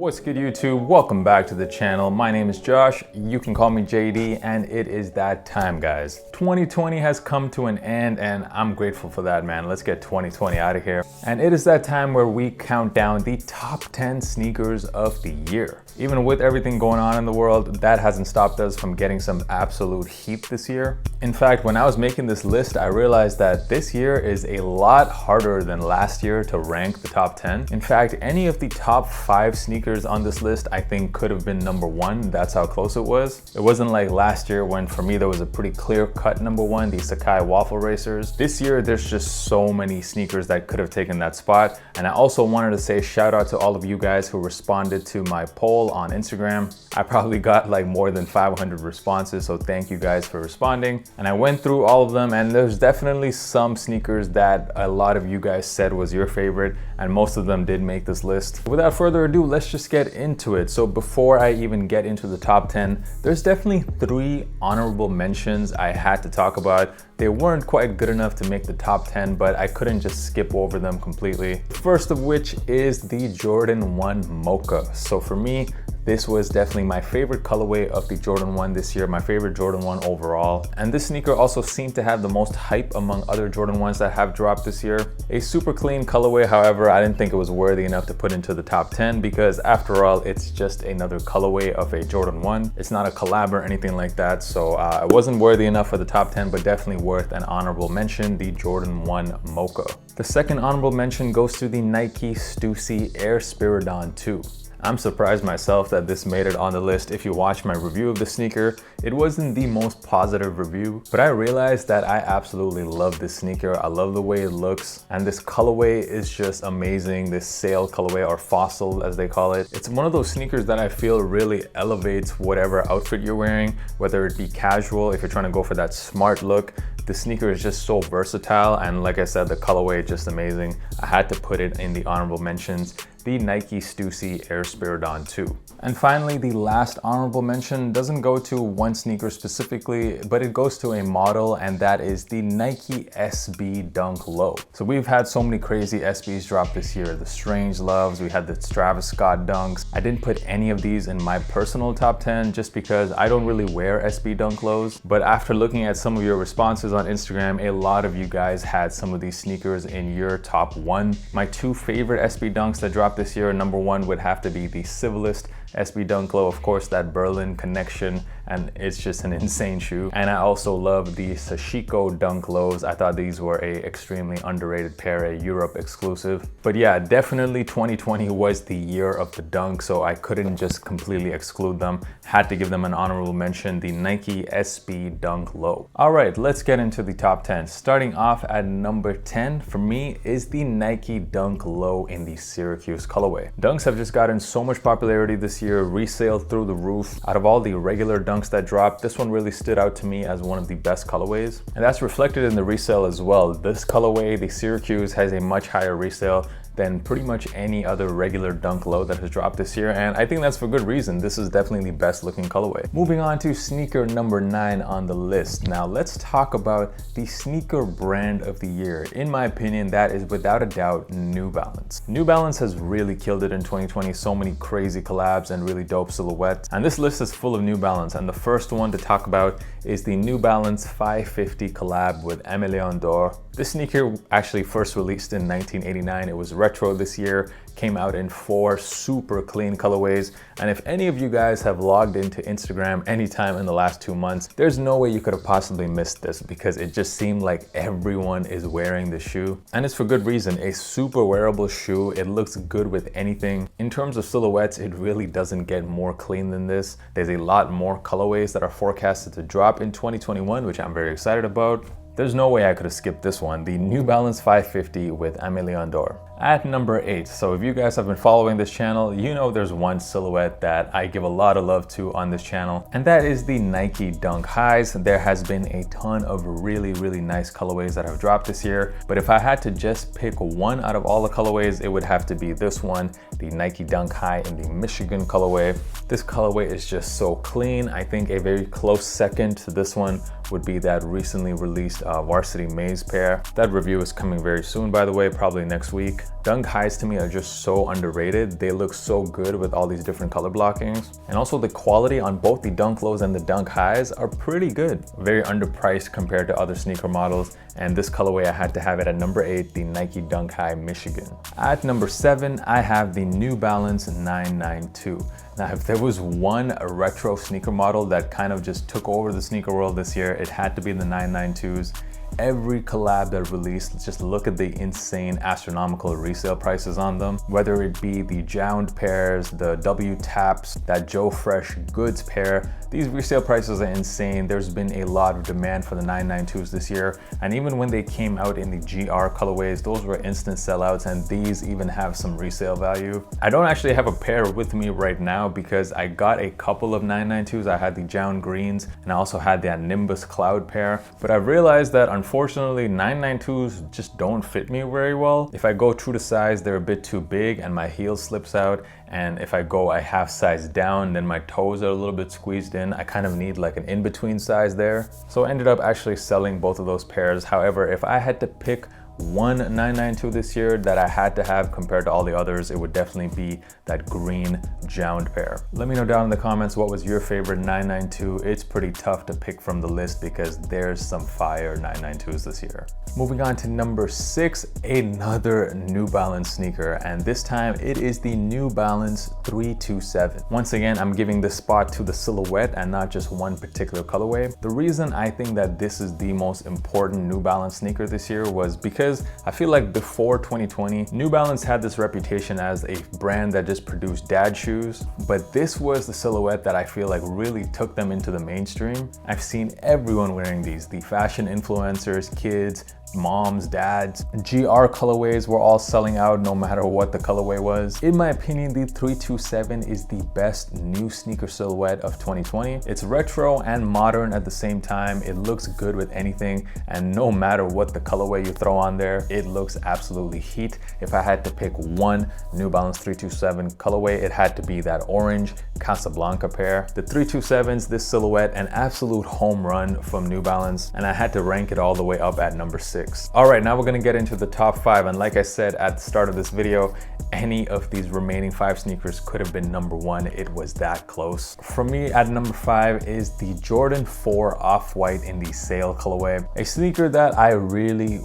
What's good, YouTube? Welcome back to the channel. My name is Josh. You can call me JD, and it is that time, guys. 2020 has come to an end, and I'm grateful for that, man. Let's get 2020 out of here. And it is that time where we count down the top 10 sneakers of the year. Even with everything going on in the world, that hasn't stopped us from getting some absolute heat this year. In fact, when I was making this list, I realized that this year is a lot harder than last year to rank the top 10. In fact, any of the top 5 sneakers on this list I think could have been number 1. That's how close it was. It wasn't like last year when for me there was a pretty clear-cut number 1, the Sacai waffle racers. This year there's just so many sneakers that could have taken that spot. And I also wanted to say shout out to all of you guys who responded to my poll on Instagram. I probably got like more than 500 responses, so thank you guys for responding. And I went through all of them, and there's definitely some sneakers that a lot of you guys said was your favorite, and most of them did make this list. Without further ado, let's just get into it. So before I even get into the top 10, there's definitely 3 honorable mentions I had to talk about. They weren't quite good enough to make the top 10, but I couldn't just skip over them completely. First of which is the Jordan 1 Mocha. So for me, this was definitely my favorite colorway of the Jordan 1 this year, my favorite Jordan 1 overall. And this sneaker also seemed to have the most hype among other Jordan 1s that have dropped this year. A super clean colorway, however, I didn't think it was worthy enough to put into the top 10 because after all, it's just another colorway of a Jordan 1. It's not a collab or anything like that, so it wasn't worthy enough for the top 10, but definitely worth an honorable mention, the Jordan 1 Mocha. The second honorable mention goes to the Nike Stussy Air Spiridon 2. I'm surprised myself that this made it on the list. If you watch my review of the sneaker, it wasn't the most positive review, but I realized that I absolutely love this sneaker. I love the way it looks, and this colorway is just amazing. This sail colorway, or fossil as they call it. It's one of those sneakers that I feel really elevates whatever outfit you're wearing, whether it be casual, if you're trying to go for that smart look. The sneaker is just so versatile, and like I said, the colorway is just amazing. I had to put it in the honorable mentions, the Nike Stussy Air Spiridon 2. And finally, the last honorable mention doesn't go to one sneaker specifically, but it goes to a model, and that is the Nike SB Dunk Low. So we've had so many crazy SBs drop this year. The Strange Loves, we had the Travis Scott Dunks. I didn't put any of these in my personal top 10 just because I don't really wear SB Dunk Lows. But after looking at some of your responses on Instagram, a lot of you guys had some of these sneakers in your top 1. My 2 favorite SB Dunks that dropped this year, number 1 would have to be the Civilist SB Dunk Low, of course, that Berlin connection, and it's just an insane shoe. And I also love the Sashiko Dunk Lows. I thought these were a extremely underrated pair, a Europe exclusive. But yeah, definitely 2020 was the year of the dunk, so I couldn't just completely exclude them. Had to give them an honorable mention, the Nike SB Dunk Low. All right, let's get into the top 10. Starting off at number 10 for me is the Nike Dunk Low in the Syracuse colorway. Dunks have just gotten so much popularity this year, resale through the roof. Out of all the regular dunks that dropped, this one really stood out to me as one of the best colorways, and that's reflected in the resale as well. This colorway, the Syracuse, has a much higher resale than pretty much any other regular Dunk Low that has dropped this year, and I think that's for good reason. This is definitely the best looking colorway. Moving on to sneaker number 9 on the list. Now let's talk about the sneaker brand of the year. In my opinion, that is without a doubt New Balance. New Balance has really killed it in 2020. So many crazy collabs and really dope silhouettes, and this list is full of New Balance, and the first one to talk about is the New Balance 550 collab with Emilion d'Or. This sneaker actually first released in 1989. It was retro this year, came out in 4 super clean colorways. And if any of you guys have logged into Instagram anytime in the last 2 months, there's no way you could have possibly missed this because it just seemed like everyone is wearing the shoe. And it's for good reason. A super wearable shoe. It looks good with anything. In terms of silhouettes, it really doesn't get more clean than this. There's a lot more colorways that are forecasted to drop in 2021, which I'm very excited about. There's no way I could have skipped this one, the New Balance 550 with Emilion d'Or. At number 8, so if you guys have been following this channel, you know there's one silhouette that I give a lot of love to on this channel, and that is the Nike Dunk Highs. There has been a ton of really nice colorways that have dropped this year, but if I had to just pick one out of all the colorways, it would have to be this one, the Nike Dunk High in the Michigan colorway. This colorway is just so clean. I think a very close second to this one would be that recently released Varsity Maze pair. That review is coming very soon, by the way, probably next week. Dunk highs to me are just so underrated. They look so good with all these different color blockings. And also the quality on both the Dunk lows and the Dunk highs are pretty good. Very underpriced compared to other sneaker models. And this colorway, I had to have it at number 8, the Nike Dunk High Michigan. At number 7, I have the New Balance 992. Now, if there was one retro sneaker model that kind of just took over the sneaker world this year, it had to be the 992s. Every collab that released, just look at the insane astronomical resale prices on them. Whether it be the Jound pairs, the W Taps, that Joe Fresh Goods pair, these resale prices are insane. There's been a lot of demand for the 992s this year. And even when they came out in the GR colorways, those were instant sellouts, and these even have some resale value. I don't actually have a pair with me right now because I got a couple of 992s. I had the Jound Greens and I also had that Nimbus Cloud pair. But I realized that unfortunately 992s just don't fit me very well. If I go true to size, they're a bit too big and my heel slips out. And if I go a half size down, then my toes are a little bit squeezed in. I kind of need like an in-between size there. So I ended up actually selling both of those pairs. However, if I had to pick one 992 this year that I had to have compared to all the others, it would definitely be that green Jound pair. Let me know down in the comments what was your favorite 992. It's pretty tough to pick from the list because there's some fire 992s this year. Moving on to number 6, another New Balance sneaker, and this time it is the New Balance 327. Once again, I'm giving this spot to the silhouette and not just one particular colorway. The reason I think that this is the most important New Balance sneaker this year was because I feel like before 2020, New Balance had this reputation as a brand that just produced dad shoes, but this was the silhouette that I feel like really took them into the mainstream. I've seen everyone wearing these, the fashion influencers, kids, moms, dads. GR colorways were all selling out no matter what the colorway was. In my opinion, the 327 is the best new sneaker silhouette of 2020. It's retro and modern at the same time. It looks good with anything, and no matter what the colorway you throw on there, it looks absolutely heat. If I had to pick one New Balance 327 colorway, it had to be that orange Casablanca pair. The 327s, this silhouette, an absolute home run from New Balance, and I had to rank it all the way up at number 6. All right, now we're gonna get into the top 5, and like I said at the start of this video, any of these remaining 5 sneakers could have been number 1. It was that close. For me, at number 5 is the Jordan 4 Off-White in the Sail colorway, a sneaker that I really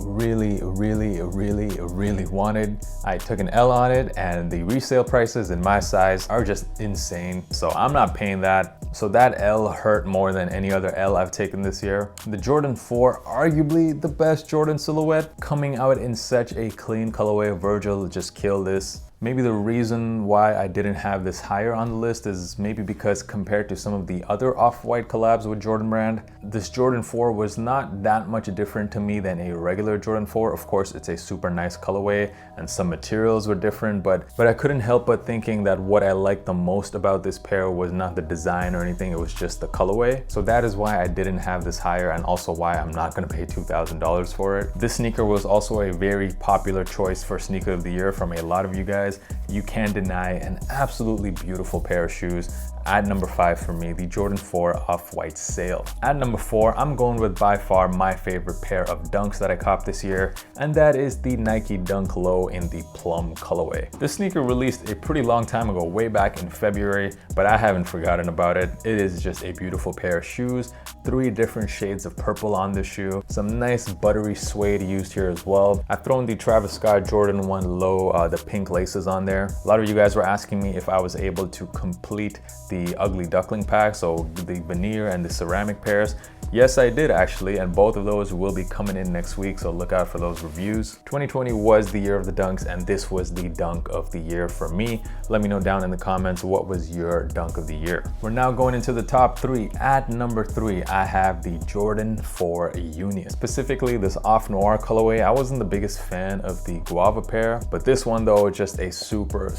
wanted. I took an L on it, and the resale prices in my size are just insane, so I'm not paying that. So that L hurt more than any other L I've taken this year. The Jordan 4, arguably the best Jordan silhouette, coming out in such a clean colorway. Virgil just killed this. Maybe the reason why I didn't have this higher on the list is maybe because compared to some of the other Off-White collabs with Jordan brand, this Jordan 4 was not that much different to me than a regular Jordan 4. Of course, it's a super nice colorway and some materials were different, but I couldn't help but thinking that what I liked the most about this pair was not the design or anything, it was just the colorway. So that is why I didn't have this higher, and also why I'm not gonna pay $2,000 for it. This sneaker was also a very popular choice for sneaker of the year from a lot of you guys. You can't deny an absolutely beautiful pair of shoes. At number 5 for me, the Jordan 4 Off-White Sail. At number 4, I'm going with by far my favorite pair of Dunks that I copped this year, and that is the Nike Dunk Low in the plum colorway. This sneaker released a pretty long time ago, way back in February, but I haven't forgotten about it. It is just a beautiful pair of shoes. 3 different shades of purple on this shoe. Some nice buttery suede used here as well. I've thrown the Travis Scott Jordan 1 Low, the pink laces on there. A lot of you guys were asking me if I was able to complete the Ugly Duckling pack, so the veneer and the ceramic pairs. Yes, I did actually, and both of those will be coming in next week, so look out for those reviews. 2020 was the year of the dunks, and this was the dunk of the year for me. Let me know down in the comments what was your dunk of the year. We're now going into the top 3. At number 3, I have the Jordan 4 Union. Specifically, this Off Noir colorway. I wasn't the biggest fan of the Guava pair, but this one though, just a super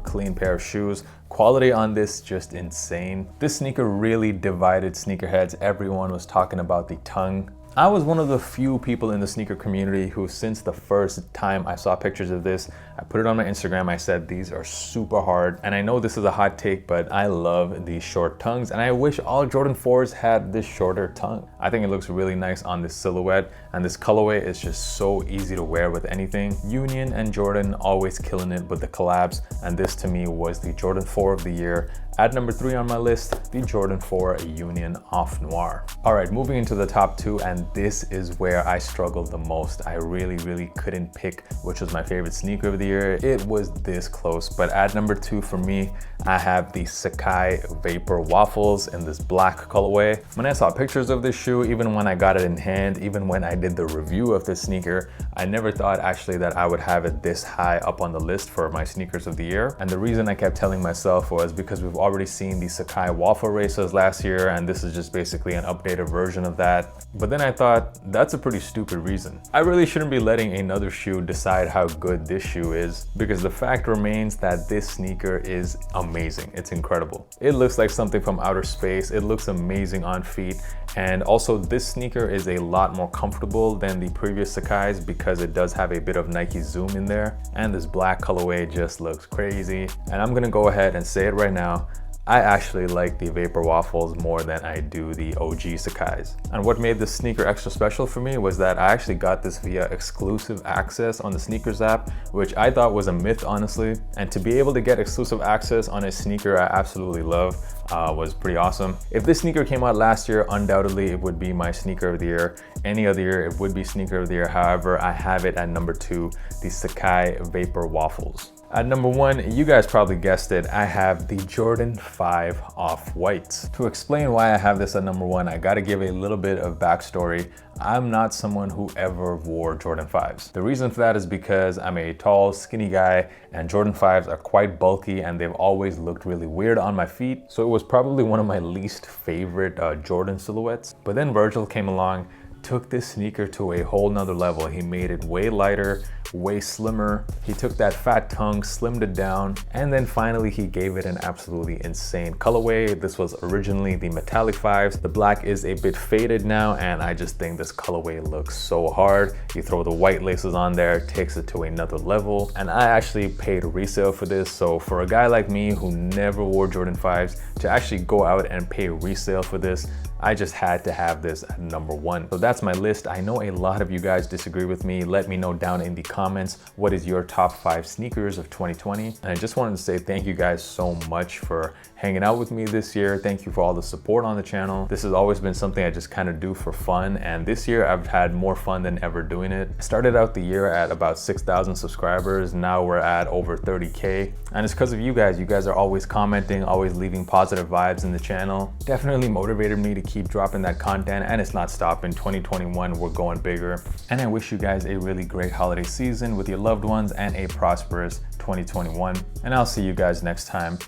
clean pair of shoes. Quality on this just insane. This sneaker really divided sneakerheads. Everyone was talking about the tongue. I was one of the few people in the sneaker community who, since the first time I saw pictures of this, I put it on my Instagram, I said these are super hard. And I know this is a hot take, but I love these short tongues and I wish all Jordan 4s had this shorter tongue. I think it looks really nice on this silhouette, and this colorway is just so easy to wear with anything. Union and Jordan always killing it with the collabs, and this to me was the Jordan 4 of the year. At number 3 on my list, the Jordan 4 Union Off Noir. All right, moving into the top 2, and this is where I struggled the most. I really couldn't pick which was my favorite sneaker of the year. It was this close, but at number 2 for me, I have the Sacai Vapor Waffles in this black colorway. When I saw pictures of this shoe, even when I got it in hand, even when I did the review of this sneaker, I never thought actually that I would have it this high up on the list for my sneakers of the year. And the reason I kept telling myself was because we've already seen the Sacai waffle races last year, and this is just basically an updated version of that. But then I thought, that's a pretty stupid reason. I really shouldn't be letting another shoe decide how good this shoe is, because the fact remains that this sneaker is amazing. It's incredible. It looks like something from outer space. It looks amazing on feet. And also this sneaker is a lot more comfortable than the previous Sacai's because it does have a bit of Nike Zoom in there. And this black colorway just looks crazy. And I'm gonna go ahead and say it right now. I actually like the Vapor Waffles more than I do the OG Sacai's. And what made this sneaker extra special for me was that I actually got this via exclusive access on the sneakers app, which I thought was a myth, honestly. And to be able to get exclusive access on a sneaker I absolutely love was pretty awesome. If this sneaker came out last year, undoubtedly it would be my sneaker of the year. Any other year, it would be sneaker of the year. However, I have it at number 2, the Sacai Vapor Waffles. At number 1, you guys probably guessed it, I have the Jordan 5 Off-Whites. To explain why I have this at number 1, I gotta give a little bit of backstory. I'm not someone who ever wore Jordan 5s. The reason for that is because I'm a tall, skinny guy, and Jordan 5s are quite bulky and they've always looked really weird on my feet. So it was probably one of my least favorite Jordan silhouettes. But then Virgil came along, took this sneaker to a whole nother level. He made it way lighter, way slimmer. He took that fat tongue, slimmed it down, and then finally he gave it an absolutely insane colorway. This was originally the metallic 5s. The black is a bit faded now, and I just think this colorway looks so hard. You throw the white laces on there, takes it to another level. And I actually paid resale for this. So for a guy like me who never wore Jordan 5s, to actually go out and pay resale for this, I just had to have this at number 1. So that's my list. I know a lot of you guys disagree with me. Let me know down in the comments, what is your top 5 sneakers of 2020? And I just wanted to say thank you guys so much for hanging out with me this year. Thank you for all the support on the channel. This has always been something I just kind of do for fun. And this year I've had more fun than ever doing it. I started out the year at about 6,000 subscribers. Now we're at over 30K. And it's because of you guys. You guys are always commenting, always leaving positive vibes in the channel. Definitely motivated me to keep dropping that content, and it's not stopping. 2021, we're going bigger. And I wish you guys a really great holiday season with your loved ones and a prosperous 2021. And I'll see you guys next time.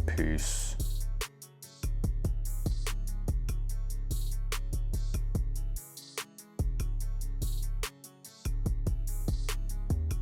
Peace.